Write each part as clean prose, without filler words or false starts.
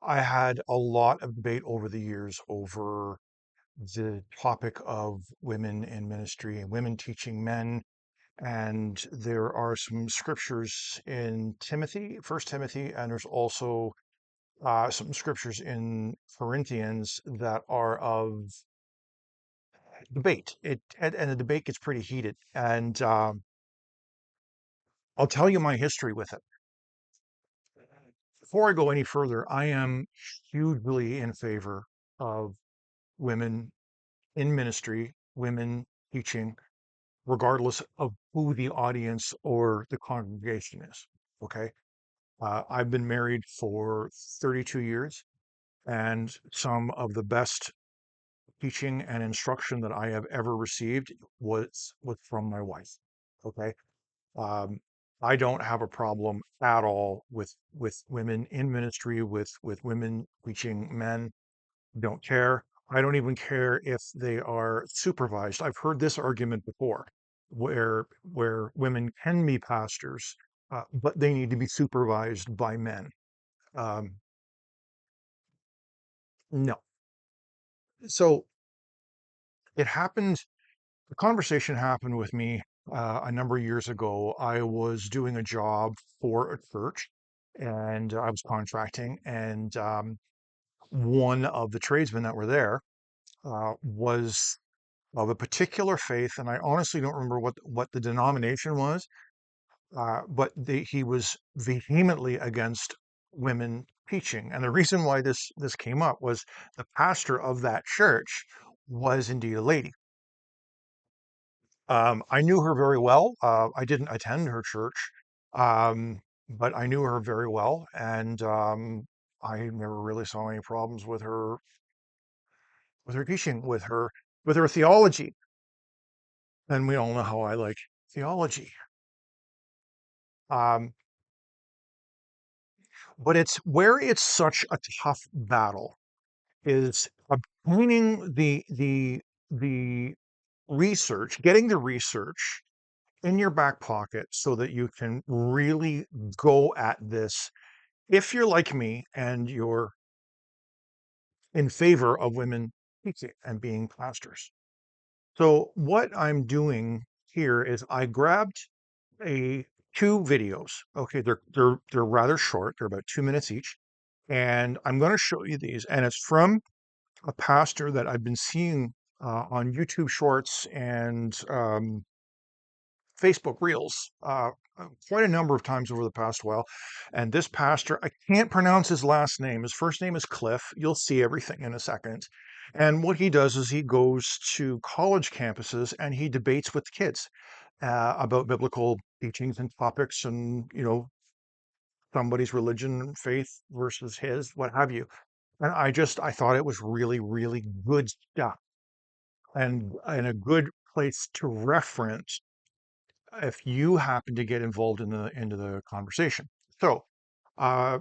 I had a lot of debate over the years over the topic of women in ministry and women teaching men. And there are some scriptures in Timothy, First Timothy, and there's also some scriptures in Corinthians that are of debate. And the debate gets pretty heated. And I'll tell you my history with it. Before I go any further, I am hugely in favor of women in ministry, women teaching, regardless of who the audience or the congregation is. Okay. I've been married for 32 years, and some of the best teaching and instruction that I have ever received was from my wife. Okay. Um, I don't have a problem at all with women in ministry, with women teaching men. Don't care. I don't even care if they are supervised. I've heard this argument before, where women can be pastors, but they need to be supervised by men. Um, no. So it happened. The conversation happened with me a number of years ago. I was doing a job for a church, and I was contracting, and one of the tradesmen that were there was of a particular faith, and I honestly don't remember what the denomination was, but he was vehemently against women teaching. And the reason why this came up was the pastor of that church was indeed a lady. I knew her very well. I didn't attend her church, but I knew her very well, and I never really saw any problems with her teaching, with her theology. And we all know how I like theology. Um, but it's such a tough battle is obtaining the research, getting the research in your back pocket so that you can really go at this. If you're like me and you're in favor of women teaching and being pastors. So what I'm doing here is I grabbed a two videos. Okay, they're rather short. They're about 2 minutes each, and I'm going to show you these. And it's from a pastor that I've been seeing on YouTube Shorts and Facebook Reels quite a number of times over the past while. And this pastor, I can't pronounce his last name. His first name is Cliff. You'll see everything in a second. And what he does is he goes to college campuses and he debates with kids about biblical teachings and topics and, somebody's religion and faith versus his, what have you. And I thought it was really, really good stuff and a good place to reference if you happen to get involved into the conversation. So, uh,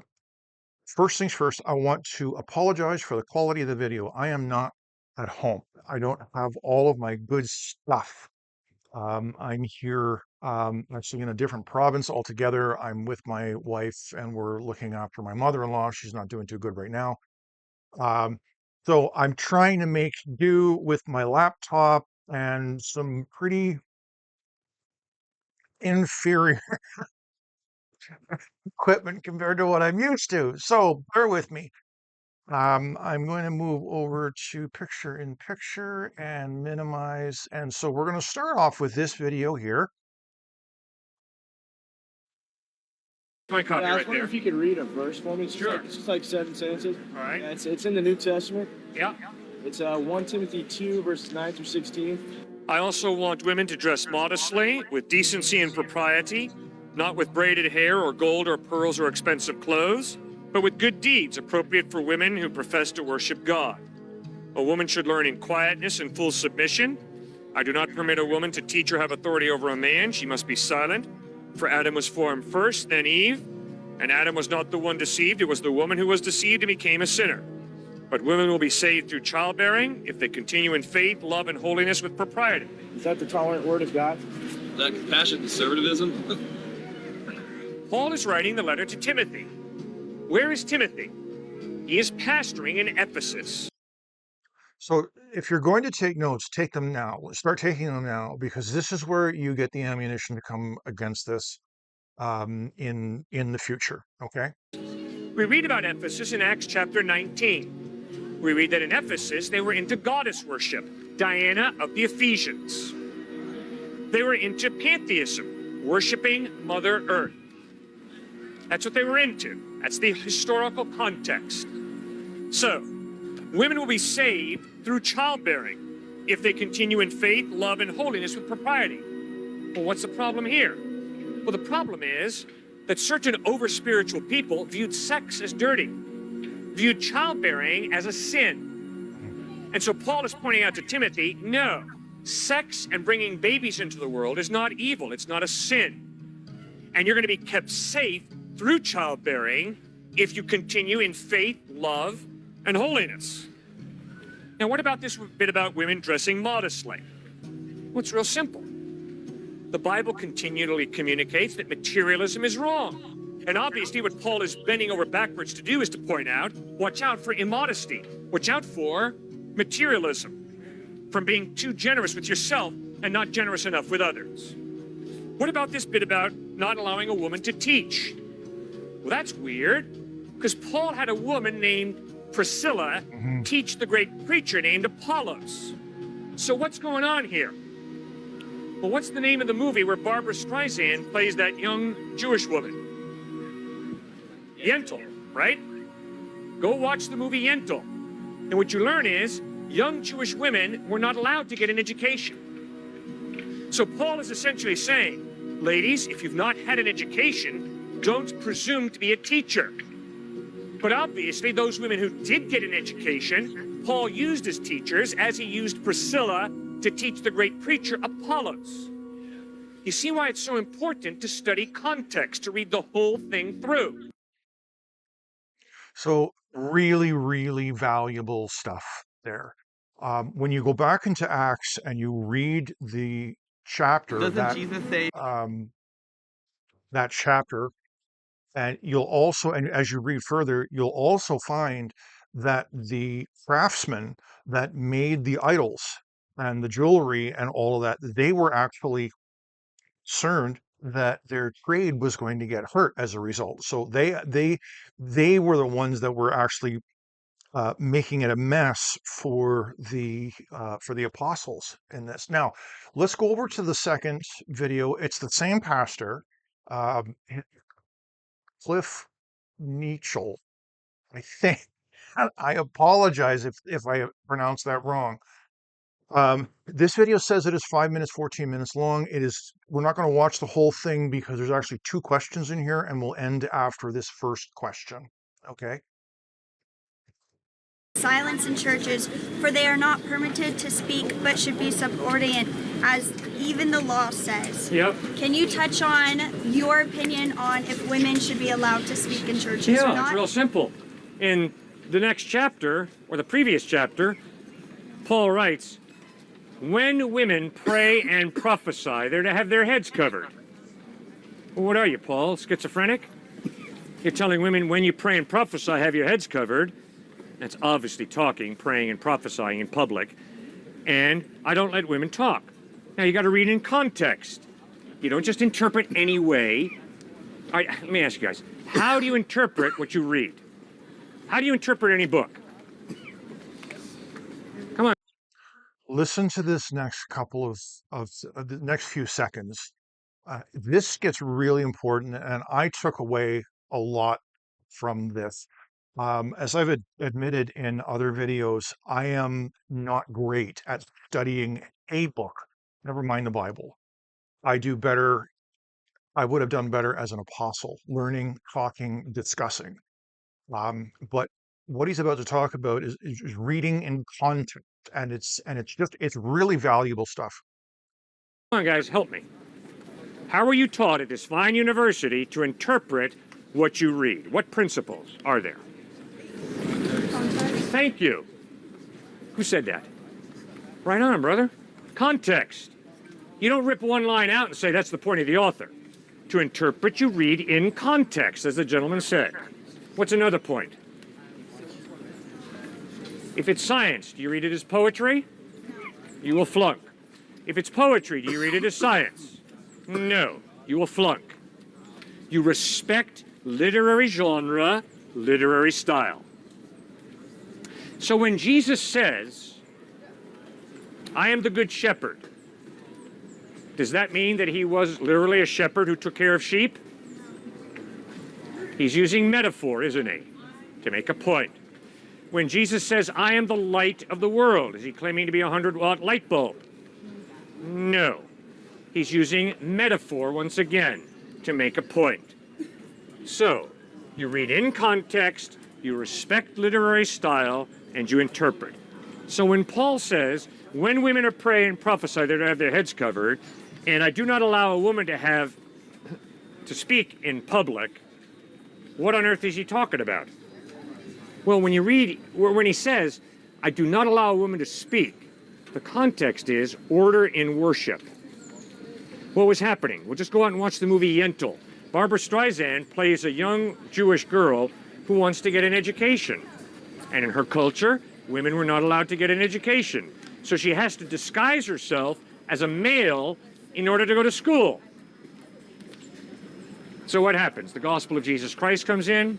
first things first, I want to apologize for the quality of the video. I am not at home. I don't have all of my good stuff. I'm here actually in a different province altogether. I'm with my wife and we're looking after my mother-in-law. She's not doing too good right now. Um, so I'm trying to make do with my laptop and some pretty inferior equipment compared to what I'm used to. So bear with me. I'm going to move over to picture in picture and minimize. And so we're going to start off with this video here. My copy Yeah, I was right wondering there. if you could read a verse for me. Sure. It's just like 7 sentences. All right. Yeah, it's in the New Testament. Yeah. It's 1 Timothy 2, verses 9 through 16. I also want women to dress modestly, with decency and propriety, not with braided hair or gold or pearls or expensive clothes, but with good deeds appropriate for women who profess to worship God. A woman should learn in quietness and full submission. I do not permit a woman to teach or have authority over a man. She must be silent. For Adam was formed first, then Eve. And Adam was not the one deceived. It was the woman who was deceived and became a sinner. But women will be saved through childbearing if they continue in faith, love, and holiness with propriety. Is that the tolerant word of God? That compassion conservatism? Paul is writing the letter to Timothy. Where is Timothy? He is pastoring in Ephesus. So if you're going to take notes, take them now. Start taking them now, because this is where you get the ammunition to come against this in the future. Okay. We read about Ephesus in Acts chapter 19. We read that in Ephesus they were into goddess worship, Diana of the Ephesians. They were into pantheism, worshiping Mother Earth. That's what they were into. That's the historical context. So, women will be saved through childbearing if they continue in faith, love, and holiness with propriety. Well, what's the problem here? Well, the problem is that certain over-spiritual people viewed sex as dirty, viewed childbearing as a sin. And so Paul is pointing out to Timothy, no, sex and bringing babies into the world is not evil, it's not a sin. And you're going to be kept safe through childbearing if you continue in faith, love, and holiness. Now, what about this bit about women dressing modestly? Well, it's real simple. The Bible continually communicates that materialism is wrong. And obviously what Paul is bending over backwards to do is to point out, watch out for immodesty. Watch out for materialism, from being too generous with yourself and not generous enough with others. What about this bit about not allowing a woman to teach? Well, that's weird, because Paul had a woman named Priscilla teach the great preacher named Apollos. So what's going on here? Well, what's the name of the movie where Barbara Streisand plays that young Jewish woman? Yentl, right? Go watch the movie Yentl. And what you learn is young Jewish women were not allowed to get an education. So Paul is essentially saying, ladies, if you've not had an education, don't presume to be a teacher. But obviously, those women who did get an education, Paul used as teachers, as he used Priscilla to teach the great preacher Apollos. You see why it's so important to study context, to read the whole thing through. So really, really valuable stuff there. When you go back into Acts and you read the chapter, that chapter, and you'll also, and as you read further, you'll also find that the craftsmen that made the idols and the jewelry and all of that, they were actually concerned that their trade was going to get hurt as a result. So they were the ones that were actually making it a mess for the apostles in this. Now, let's go over to the second video. It's the same pastor, Cliff Nichol, I think. I apologize if I pronounced that wrong. This video says it is 5 minutes, 14 minutes long. We're not going to watch the whole thing because there's actually 2 questions in here, and we'll end after this first question. Okay? Silence in churches, for they are not permitted to speak, but should be subordinate, as even the law says. Yep. Can you touch on your opinion on if women should be allowed to speak in churches or Yeah, not? it's real simple. In the next chapter, or the previous chapter, Paul writes, when women pray and prophesy, they're to have their heads covered. Well, what are you, Paul, schizophrenic? You're telling women when you pray and prophesy, have your heads covered. That's obviously talking, praying, and prophesying in public. And I don't let women talk. Now, you got to read in context. You don't just interpret any way. All right, let me ask you guys, how do you interpret what you read? How do you interpret any book? Come on. Listen to this next couple of the next few seconds. This gets really important, and I took away a lot from this. As I've admitted in other videos, I am not great at studying a book, never mind the Bible. I would have done better as an apostle, learning, talking, discussing. But what he's about to talk about is reading in context, and it's really valuable stuff. Come on, guys, help me. How are you taught at this fine university to interpret what you read? What principles are there? Thank you. Who said that? Right on, brother. Context. You don't rip one line out and say that's the point of the author. To interpret, you read in context, as the gentleman said. What's another point? If it's science, do you read it as poetry? You will flunk. If it's poetry, do you read it as science? No, you will flunk. You respect literary genre, literary style. So when Jesus says, I am the good shepherd, does that mean that he was literally a shepherd who took care of sheep? He's using metaphor, isn't he, to make a point. When Jesus says, I am the light of the world, is he claiming to be a 100-watt light bulb? No. He's using metaphor once again to make a point. So, you read in context, you respect literary style, and you interpret. So when Paul says, when women are pray and prophesy, they're to have their heads covered, and I do not allow a woman to speak in public, what on earth is he talking about? Well, when he says, I do not allow a woman to speak, the context is order in worship. What was happening? We'll just go out and watch the movie Yentl. Barbara Streisand plays a young Jewish girl who wants to get an education. And in her culture, women were not allowed to get an education. So she has to disguise herself as a male in order to go to school. So what happens? The gospel of Jesus Christ comes in,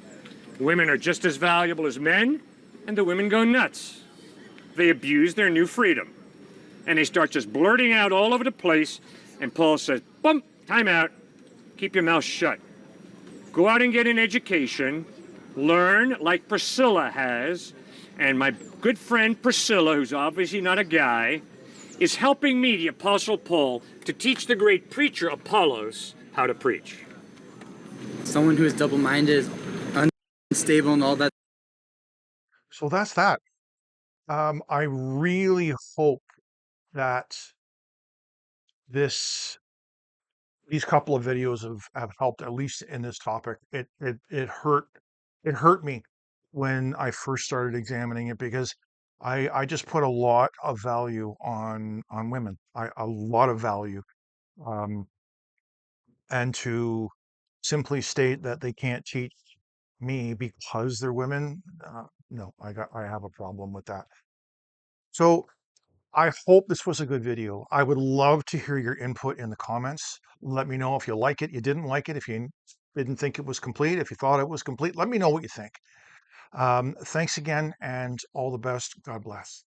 women are just as valuable as men, and the women go nuts. They abuse their new freedom. And they start just blurting out all over the place, and Paul says, bump, time out, keep your mouth shut. Go out and get an education, learn like Priscilla has, and my good friend Priscilla, who's obviously not a guy, is helping me, the Apostle Paul, to teach the great preacher Apollos how to preach. Someone who is double-minded, unstable, and all that. So that's that. I really hope that these couple of videos have helped, at least in this topic. It hurt me when I first started examining it, because I just put a lot of value on women. A lot of value. And to simply state that they can't teach me because they're women, no, I have a problem with that. So I hope this was a good video. I would love to hear your input in the comments. Let me know if you like it, you didn't like it, if you didn't think it was complete, if you thought it was complete. Let me know what you think. Thanks again, and all the best. God bless.